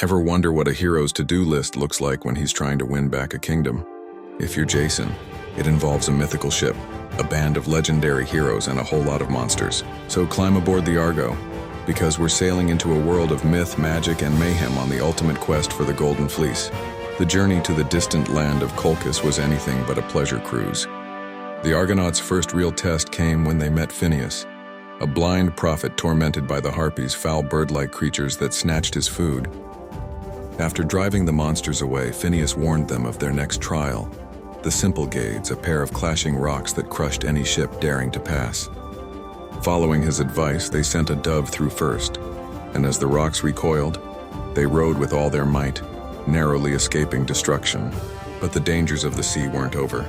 Ever wonder what a hero's to-do list looks like when he's trying to win back a kingdom? If you're Jason, it involves a mythical ship, a band of legendary heroes, and a whole lot of monsters. So climb aboard the Argo, because we're sailing into a world of myth, magic, and mayhem on the ultimate quest for the Golden Fleece. The journey to the distant land of Colchis was anything but a pleasure cruise. The Argonauts' first real test came when they met Phineas, a blind prophet tormented by the harpies, foul bird-like creatures that snatched his food. After driving the monsters away, Phineas warned them of their next trial, the Symplegades, a pair of clashing rocks that crushed any ship daring to pass. Following his advice, they sent a dove through first, and as the rocks recoiled, they rode with all their might, narrowly escaping destruction. But the dangers of the sea weren't over.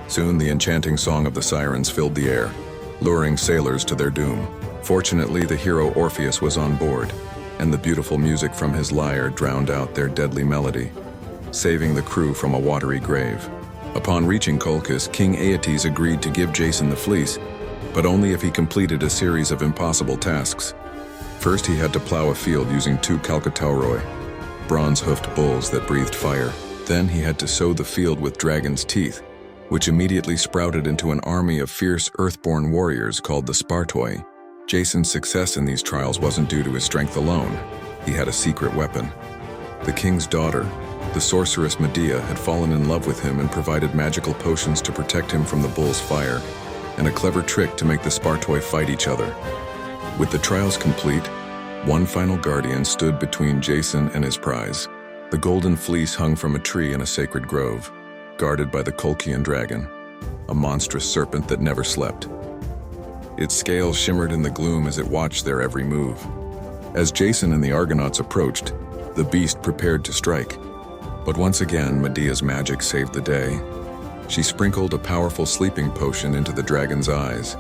Soon the enchanting song of the sirens filled the air, luring sailors to their doom. Fortunately, the hero Orpheus was on board, and the beautiful music from his lyre drowned out their deadly melody, saving the crew from a watery grave. Upon reaching Colchis, King Aeetes agreed to give Jason the fleece, but only if he completed a series of impossible tasks. First, he had to plow a field using 2 Calcatauroi, bronze-hoofed bulls that breathed fire. Then he had to sow the field with dragon's teeth, which immediately sprouted into an army of fierce earthborn warriors called the Spartoi. Jason's success in these trials wasn't due to his strength alone. He had a secret weapon. The king's daughter, the sorceress Medea, had fallen in love with him and provided magical potions to protect him from the bull's fire, and a clever trick to make the Spartoi fight each other. With the trials complete, one final guardian stood between Jason and his prize. The Golden Fleece hung from a tree in a sacred grove, guarded by the Colchian dragon, a monstrous serpent that never slept. Its scales shimmered in the gloom as it watched their every move. As Jason and the Argonauts approached, the beast prepared to strike. But once again, Medea's magic saved the day. She sprinkled a powerful sleeping potion into the dragon's eyes,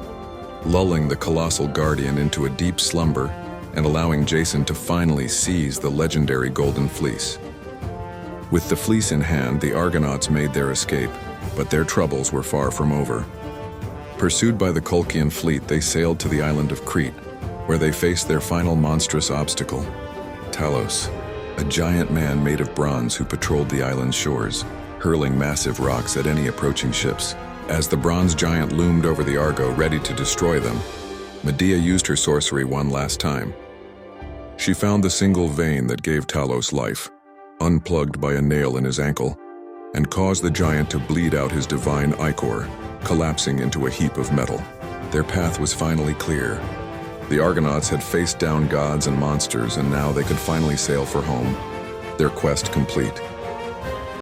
lulling the colossal guardian into a deep slumber and allowing Jason to finally seize the legendary Golden Fleece. With the fleece in hand, the Argonauts made their escape, but their troubles were far from over. Pursued by the Colchian fleet, they sailed to the island of Crete, where they faced their final monstrous obstacle, Talos, a giant man made of bronze who patrolled the island's shores, hurling massive rocks at any approaching ships. As the bronze giant loomed over the Argo, ready to destroy them, Medea used her sorcery one last time. She found the single vein that gave Talos life, unplugged by a nail in his ankle, and caused the giant to bleed out his divine ichor, collapsing into a heap of metal. Their path was finally clear. The Argonauts had faced down gods and monsters, and now they could finally sail for home, their quest complete.